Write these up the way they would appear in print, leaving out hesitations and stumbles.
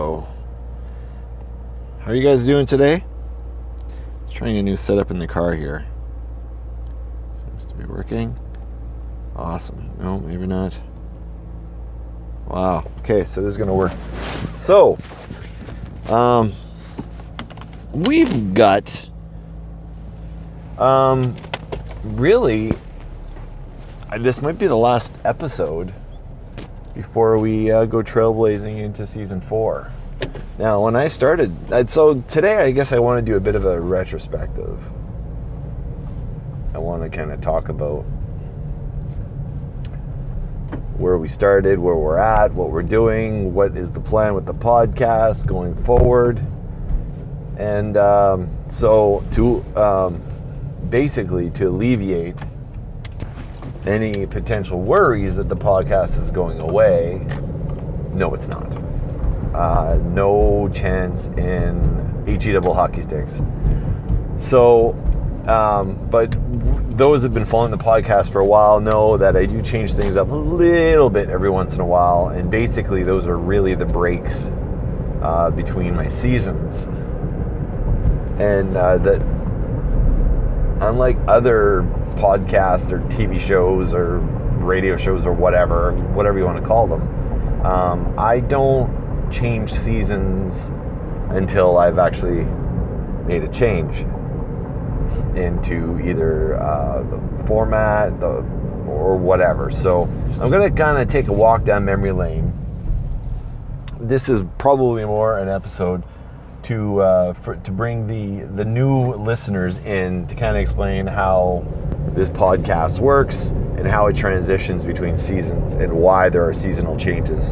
Hello. How are you guys doing today? Trying a new setup in the car here. Seems to be working. Awesome. No, maybe not. Wow. Okay, so this is gonna work. So, we've got really, this might be the last episode before we go trailblazing into season 4. Now, when I started, so today I guess I want to do a bit of a retrospective. I want to kind of talk about where we started, where we're at, what we're doing, what is the plan with the podcast going forward. And so to basically to alleviate any potential worries that the podcast is going away, no, it's not. No chance in HE double hockey sticks. So, but those who have been following the podcast for a while know that I do change things up a little bit every once in a while, and basically those are really the breaks between my seasons. And that, unlike other podcasts or TV shows or radio shows or whatever you want to call them, I don't change seasons until I've actually made a change into either the format or whatever. So I'm going to kind of take a walk down memory lane. This is probably more an episode to bring the new listeners in, to kind of explain how this podcast works and how it transitions between seasons and why there are seasonal changes.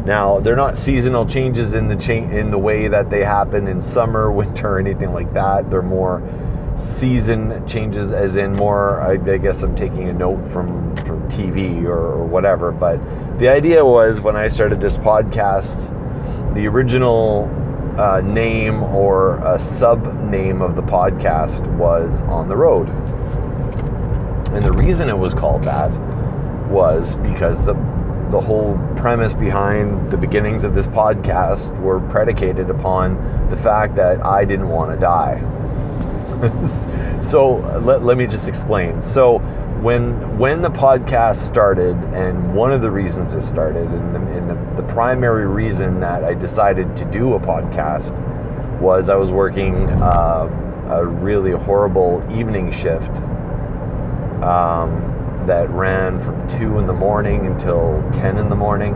Now, they're not seasonal changes in the way that they happen in summer, winter, or anything like that. They're more season changes, as in more, I guess I'm taking a note from TV or whatever. But the idea was, when I started this podcast, the original name or a sub-name of the podcast was On the Road. And the reason it was called that was because the whole premise behind the beginnings of this podcast were predicated upon the fact that I didn't want to die. So let me just explain. So when the podcast started, and one of the reasons it started, and the primary reason that I decided to do a podcast, was I was working a really horrible evening shift that ran from 2 in the morning until 10 in the morning.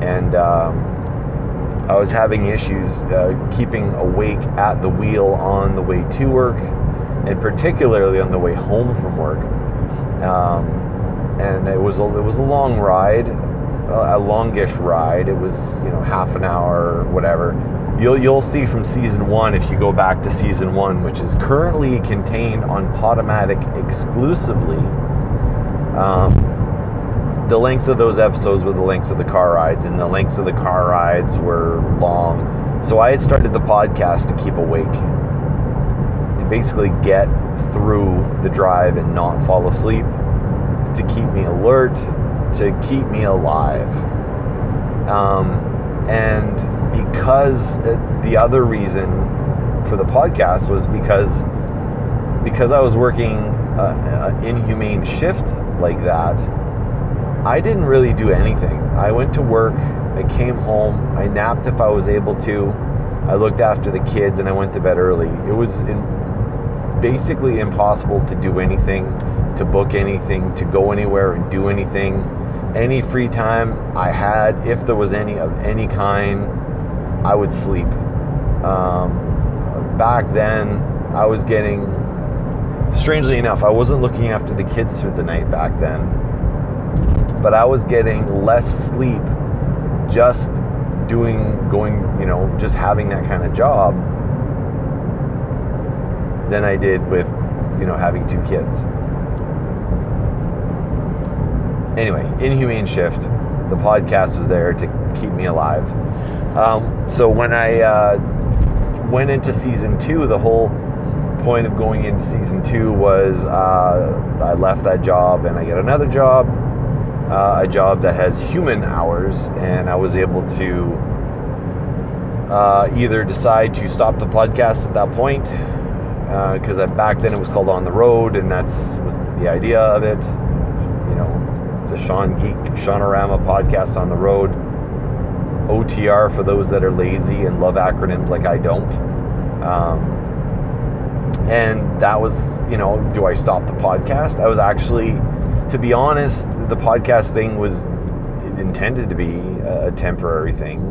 And I was having issues keeping awake at the wheel on the way to work, and particularly on the way home from work. And it was a long ride, a longish ride. It was, half an hour, whatever. You'll see from season 1, if you go back to season 1, which is currently contained on Podomatic exclusively. The lengths of those episodes were the lengths of the car rides, and the lengths of the car rides were long. So I had started the podcast to keep awake, to basically get through the drive and not fall asleep, to keep me alert, to keep me alive. And because the other reason for the podcast was because I was working an inhumane shift like that, I didn't really do anything. I went to work, I came home, I napped if I was able to, I looked after the kids, and I went to bed early. It was basically impossible to do anything, to book anything, to go anywhere and do anything. Any free time I had, if there was any of any kind, I would sleep. Back then, I was getting, strangely enough, I wasn't looking after the kids through the night back then, but I was getting less sleep just just having that kind of job than I did with, having 2 kids. Anyway, inhumane shift. The podcast was there to keep me alive. So when I went into season 2, the whole point of going into season 2 was I left that job and I get another job, a job that has human hours, and I was able to either decide to stop the podcast at that point, because back then it was called On the Road, and was the idea of it. You know, the SeanGeek, Shaunorama podcast on the road. OTR for those that are lazy and love acronyms like I don't. And that was, you know, do I stop the podcast? I was actually, to be honest, the podcast thing was intended to be a temporary thing.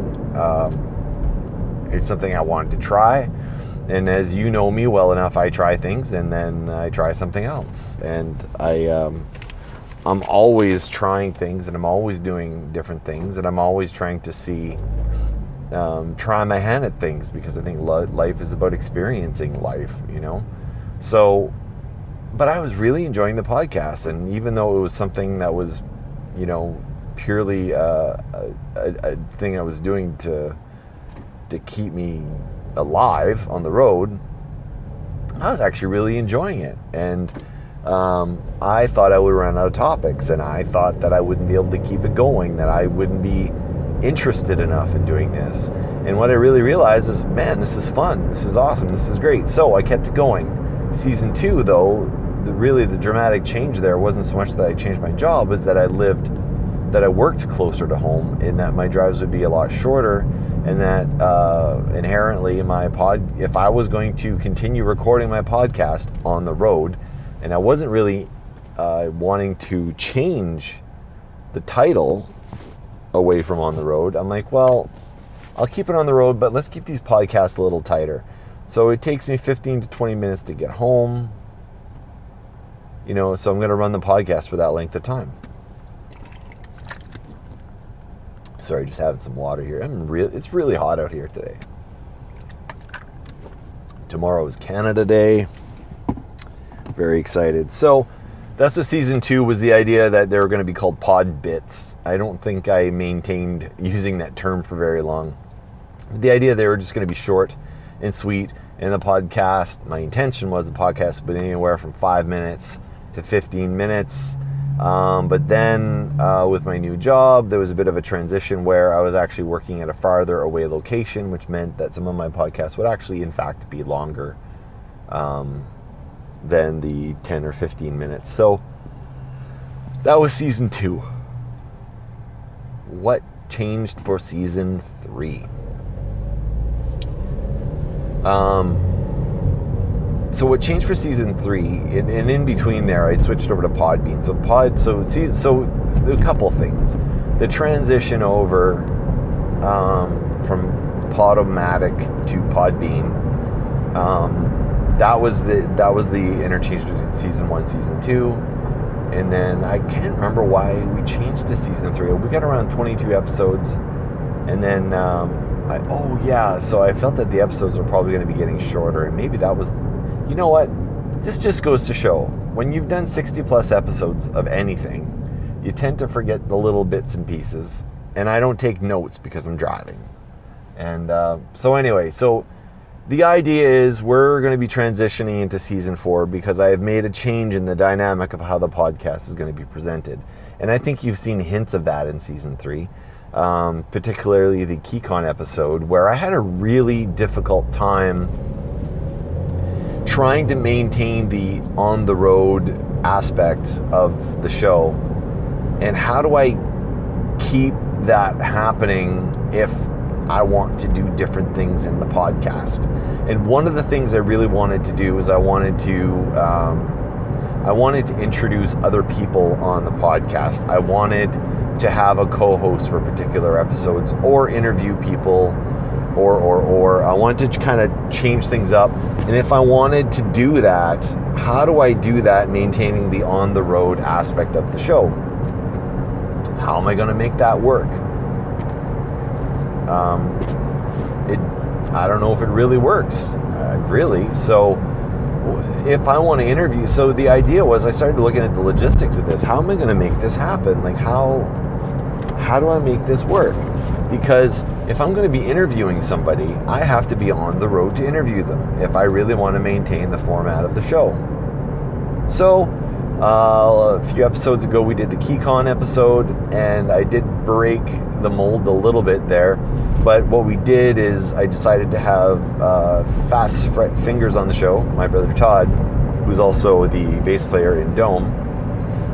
It's something I wanted to try. And as you know me well enough, I try things and then I try something else. And I'm always trying things, and I'm always doing different things, and I'm always trying to try my hand at things, because I think life is about experiencing life, you know. So, but I was really enjoying the podcast, and even though it was something that was, you know, purely a thing I was doing to keep me alive on the road, I was actually really enjoying it. And I thought I would run out of topics, and I thought that I wouldn't be able to keep it going, that I wouldn't be interested enough in doing this. And what I really realized is, man, this is fun, this is awesome, this is great. So I kept it going. Season 2, though, the dramatic change there wasn't so much that I changed my job, as that I worked closer to home, in that my drives would be a lot shorter, and that inherently if I was going to continue recording my podcast on the road, and I wasn't really wanting to change the title away from On the Road, I'm like, well, I'll keep it on the road, but let's keep these podcasts a little tighter. So it takes me 15 to 20 minutes to get home, you know, so I'm going to run the podcast for that length of time. Sorry, just having some water here. It's really hot out here today. Tomorrow is Canada Day. Very excited. So that's what season 2 was, the idea that they were going to be called pod bits. I don't think I maintained using that term for very long. The idea they were just going to be short and sweet. And the podcast, my intention was the podcast would be anywhere from 5 minutes to 15 minutes. But then with my new job, there was a bit of a transition where I was actually working at a farther away location, which meant that some of my podcasts would actually, in fact, be longer than the 10 or 15 minutes. So that was season 2. What changed for season 3? So what changed for season 3, and in between there, I switched over to Podbean. So a couple things. The transition over from Podomatic to Podbean. That was the interchange between season 1, season 2, and then I can't remember why we changed to season 3. We got around 22 episodes, and then so I felt that the episodes were probably going to be getting shorter, and maybe that was, you know what? This just goes to show, when you've done 60 plus episodes of anything, you tend to forget the little bits and pieces, and I don't take notes because I'm driving. And so the idea is we're going to be transitioning into season 4, because I have made a change in the dynamic of how the podcast is going to be presented. And I think you've seen hints of that in season 3, particularly the KeyCon episode, where I had a really difficult time trying to maintain the on-the-road aspect of the show. And how do I keep that happening if I want to do different things in the podcast? And one of the things I really wanted to do is I wanted to introduce other people on the podcast. I wanted to have a co-host for particular episodes, or interview people, or I wanted to kind of change things up. And if I wanted to do that, how do I do that maintaining the on-the-road aspect of the show? How am I going to make that work? I don't know if it really works, So if I want to interview, so the idea was, I started looking at the logistics of this. How am I going to make this happen? Like, how do I make this work? Because if I'm going to be interviewing somebody, I have to be on the road to interview them if I really want to maintain the format of the show. So a few episodes ago, we did the KeyCon episode, and I did break the mold a little bit there But what we did is I decided to have Fast Fingers on the show, my brother Todd, who's also the bass player in Dome.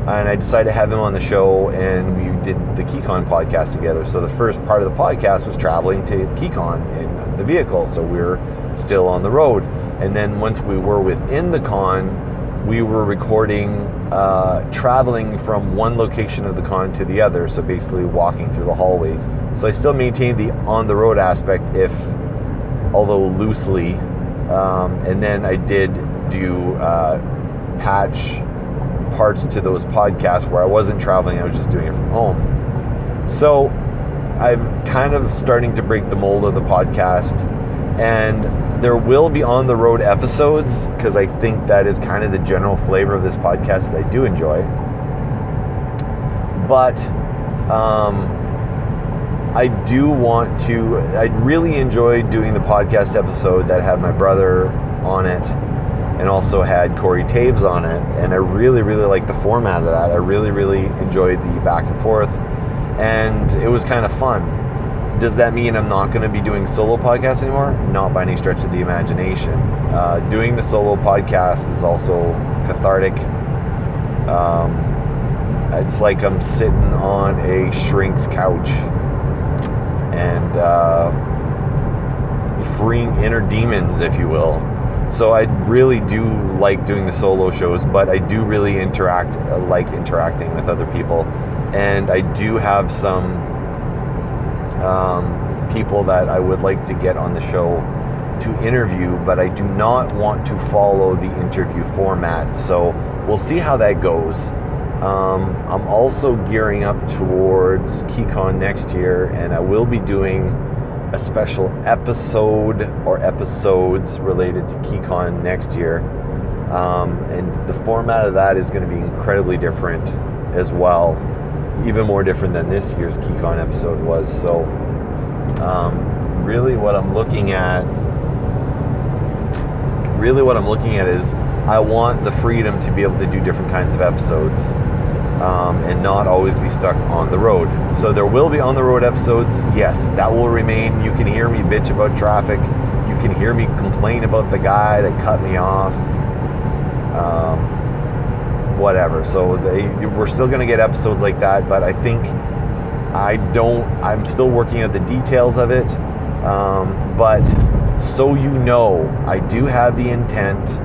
And I decided to have him on the show, and we did the KeyCon podcast together. So the first part of the podcast was traveling to KeyCon in the vehicle. So we were still on the road. And then once we were within the con, we were recording traveling from one location of the con to the other. So basically walking through the hallways. So I still maintained the on-the-road aspect, although loosely. And then I did do patch parts to those podcasts where I wasn't traveling, I was just doing it from home. So I'm kind of starting to break the mold of the podcast, and there will be on the road episodes because I think that is kind of the general flavor of this podcast that I do enjoy. But I really enjoyed doing the podcast episode that had my brother on it, and also had Corey Taves on it, and I really, really liked the format of that. I really, really enjoyed the back and forth, and it was kind of fun. Does that mean I'm not going to be doing solo podcasts anymore? Not by any stretch of the imagination. Doing the solo podcast is also cathartic. It's like I'm sitting on a shrink's couch and freeing inner demons, if you will. So I really do like doing the solo shows, but I do really like interacting with other people. And I do have some people that I would like to get on the show to interview, but I do not want to follow the interview format. So we'll see how that goes. I'm also gearing up towards KeyCon next year, and I will be doing a special episode or episodes related to KeyCon next year. And the format of that is going to be incredibly different as well, even more different than this year's KeyCon episode was. So really what I'm looking at is I want the freedom to be able to do different kinds of episodes, and not always be stuck on the road. So there will be on the road episodes. Yes, that will remain. You can hear me bitch about traffic. You can hear me complain about the guy that cut me off. Whatever. So we're still going to get episodes like that, but I think I'm still working out the details of it. But so you know, I do have the intent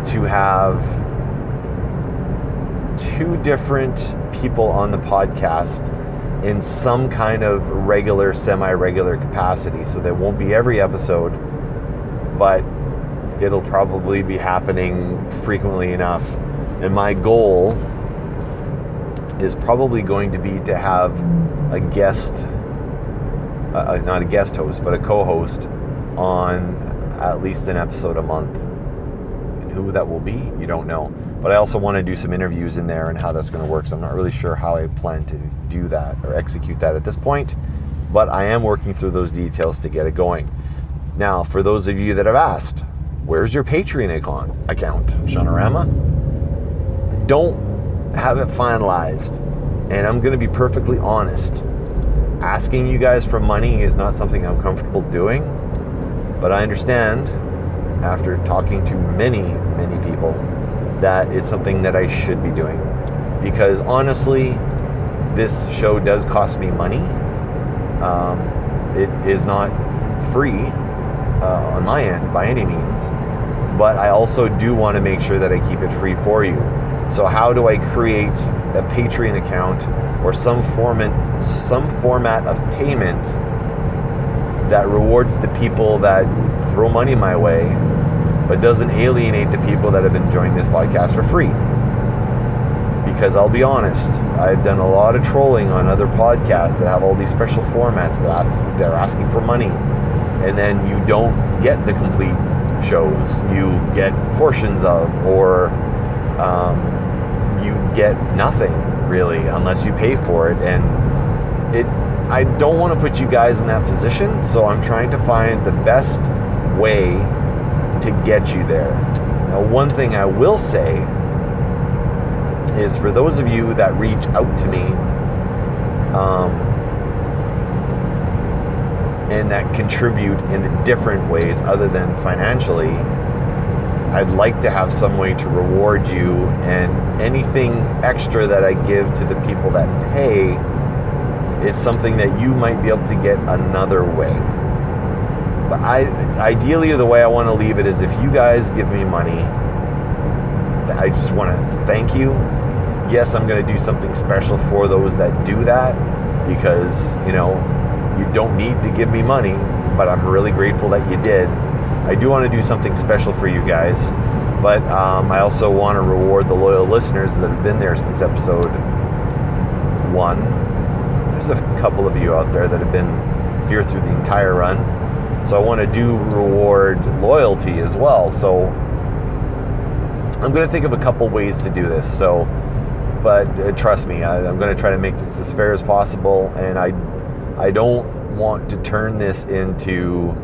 to have 2 different people on the podcast in some kind of regular, semi-regular capacity. So they won't be every episode, but it'll probably be happening frequently enough. And my goal is probably going to be to have a guest, not a guest host, but a co-host on at least an episode a month. And who that will be, you don't know. But I also want to do some interviews in there and how that's going to work. So I'm not really sure how I plan to do that or execute that at this point. But I am working through those details to get it going. Now, for those of you that have asked, where's your Patreon account, Shaunorama? Don't have it finalized. And I'm going to be perfectly honest. Asking you guys for money is not something I'm comfortable doing. But I understand, after talking to many, many people, that it's something that I should be doing. Because honestly, this show does cost me money. It is not free on my end by any means. But I also do want to make sure that I keep it free for you. So how do I create a Patreon account or some format of payment that rewards the people that throw money my way, but doesn't alienate the people that have been enjoying this podcast for free? Because I'll be honest, I've done a lot of trolling on other podcasts that have all these special formats that they're asking for money, and then you don't get the complete shows. You get portions of, or you get nothing really unless you pay for it. And I don't want to put you guys in that position, so I'm trying to find the best way to get you there. Now, one thing I will say is, for those of you that reach out to me, and that contribute in different ways other than financially, I'd like to have some way to reward you, and anything extra that I give to the people that pay is something that you might be able to get another way. But ideally, the way I want to leave it is, if you guys give me money, I just want to thank you. Yes, I'm going to do something special for those that do that, because, you don't need to give me money, but I'm really grateful that you did. I do want to do something special for you guys, but I also want to reward the loyal listeners that have been there since episode 1. There's a couple of you out there that have been here through the entire run, so I want to do reward loyalty as well. So I'm going to think of a couple ways to do this. But trust me, I'm going to try to make this as fair as possible, and I don't want to turn this into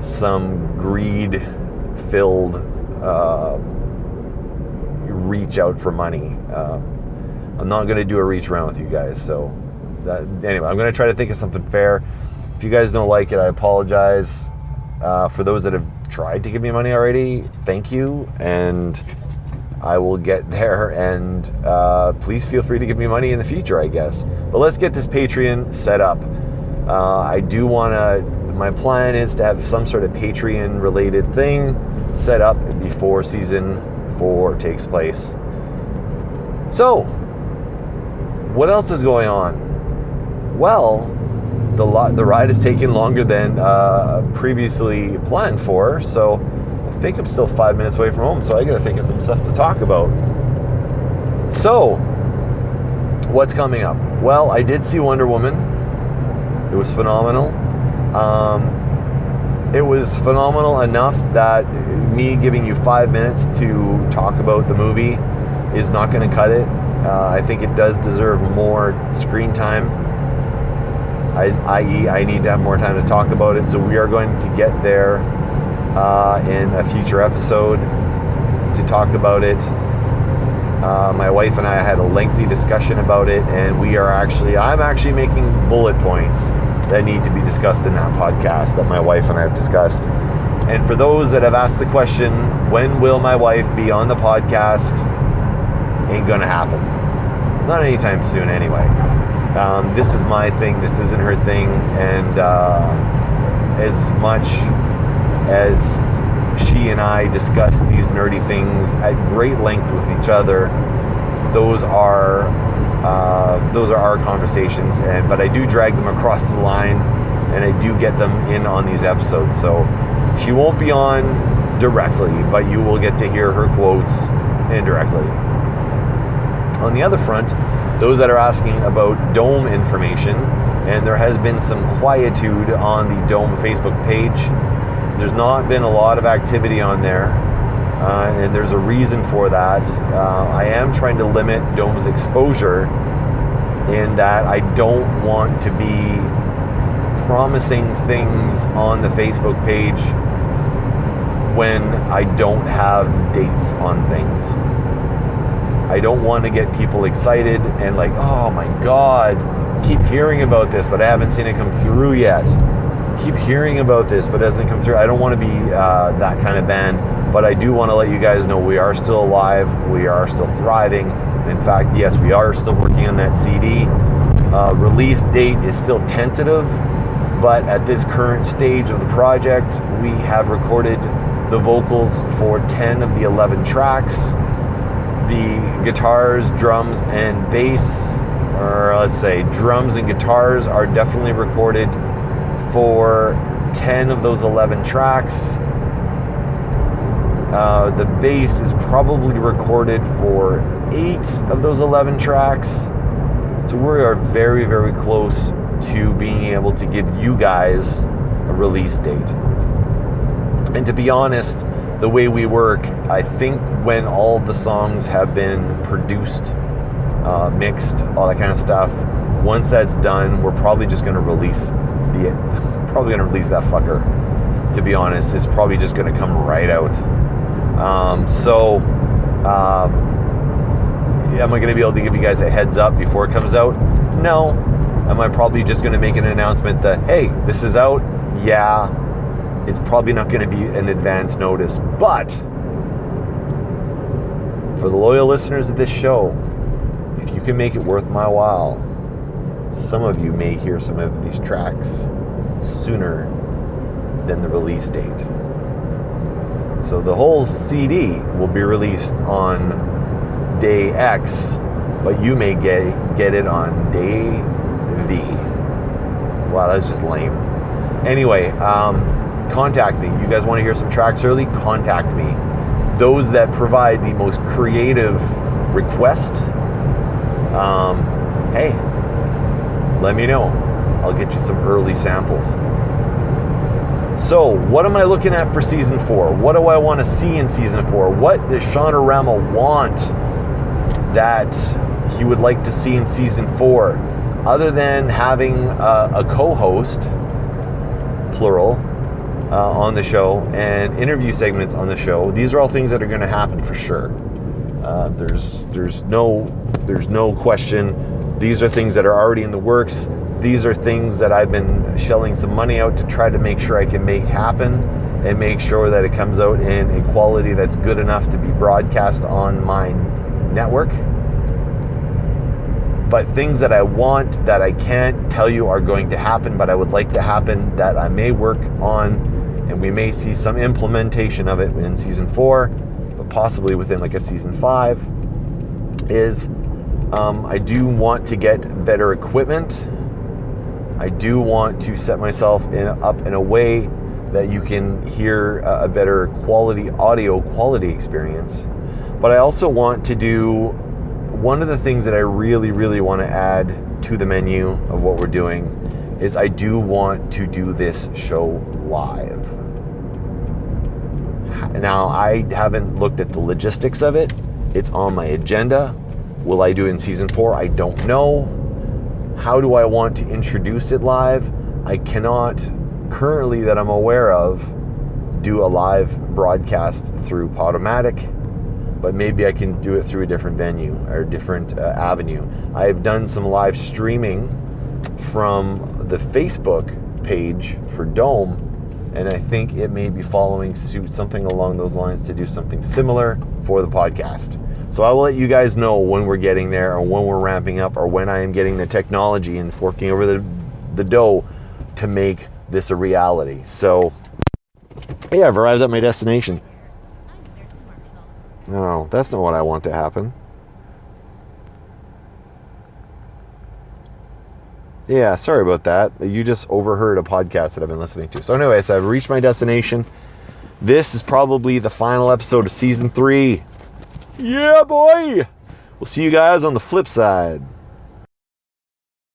some greed-filled reach out for money. I'm not going to do a reach around with you guys. So anyway, I'm going to try to think of something fair. If you guys don't like it, I apologize. For those that have tried to give me money already, thank you, and I will get there, and please feel free to give me money in the future, I guess. But let's get this Patreon set up. My plan is to have some sort of Patreon-related thing set up before Season 4 takes place. So, what else is going on? Well, the ride is taking longer than previously planned for, so I think I'm still 5 minutes away from home, so I gotta think of some stuff to talk about. So, what's coming up? Well, I did see Wonder Woman. It was phenomenal. It was phenomenal enough that me giving you 5 minutes to talk about the movie is not going to cut it. I think it does deserve more screen time, i.e. I need to have more time to talk about it, so we are going to get there in a future episode to talk about it. My wife and I had a lengthy discussion about it, and I'm actually making bullet points that need to be discussed in that podcast that my wife and I have discussed. And for those that have asked the question, when will my wife be on the podcast? Ain't gonna happen. Not anytime soon anyway. This is my thing, this isn't her thing, and as much as she and I discuss these nerdy things at great length with each other, those are our conversations, but I do drag them across the line, and I do get them in on these episodes. So she won't be on directly, but you will get to hear her quotes indirectly. On the other front, those that are asking about Dome information, and there has been some quietude on the Dome Facebook page. There's not been a lot of activity on there, and there's a reason for that. I am trying to limit Dome's exposure, in that I don't want to be promising things on the Facebook page when I don't have dates on things. I don't want to get people excited and like, oh my God, keep hearing about this, but I haven't seen it come through yet. Keep hearing about this, but it hasn't come through. I don't want to be that kind of band, but I do want to let you guys know we are still alive. We are still thriving. In fact, yes, we are still working on that CD. Release date is still tentative, but at this current stage of the project, we have recorded the vocals for 10 of the 11 tracks. The guitars, drums, and bass, or let's say drums and guitars, are definitely recorded for 10 of those 11 tracks. The bass is probably recorded for 8 of those 11 tracks. So we are very, very close to being able to give you guys a release date. And to be honest, the way we work, I think when all the songs have been produced, mixed, all that kind of stuff, once that's done, we're probably just going to release that fucker. To be honest, it's probably just going to come right out. Am I going to be able to give you guys a heads up before it comes out? No, am I probably just going to make an announcement that, hey, this is out? Yeah, it's probably not going to be an advance notice. But for the loyal listeners of this show, if you can make it worth my while, some of you may hear some of these tracks sooner than the release date. So the whole CD will be released on day X, but you may get it on day V. Wow, that's just lame. Anyway, contact me. You guys want to hear some tracks early? Contact me. Those that provide the most creative request, hey, let me know. I'll get you some early samples. So, what am I looking at for Season 4? What do I want to see in Season 4? What does Sean Arama want that he would like to see in Season 4? Other than having a co-host, plural, on the show, and interview segments on the show. These are all things that are going to happen for sure. There's no question. These are things that are already in the works. These are things that I've been shelling some money out to try to make sure I can make happen and make sure that it comes out in a quality that's good enough to be broadcast on my network. But things that I want that I can't tell you are going to happen, but I would like to happen, that I may work on, and we may see some implementation of it in Season 4, but possibly within like a Season 5, is I do want to get better equipment. I do want to set myself up in a way that you can hear a better audio quality experience. But I also want to do one of the things that I really, really want to add to the menu of what we're doing is I do want to do this show live. Now, I haven't looked at the logistics of it. It's on my agenda. Will I do it in Season 4? I don't know. How do I want to introduce it live? I cannot, currently that I'm aware of, do a live broadcast through Podomatic, but maybe I can do it through a different venue or different avenue. I've done some live streaming from the Facebook page for Dome, and I think it may be following suit, something along those lines, to do something similar for the podcast. So I will let you guys know when we're getting there, or when we're ramping up, or when I am getting the technology and forking over the dough to make this a reality. So, yeah, I've arrived at my destination. No, that's not what I want to happen. Yeah, sorry about that. You just overheard a podcast that I've been listening to. So anyways, I've reached my destination. This is probably the final episode of Season 3. Yeah, boy! We'll see you guys on the flip side.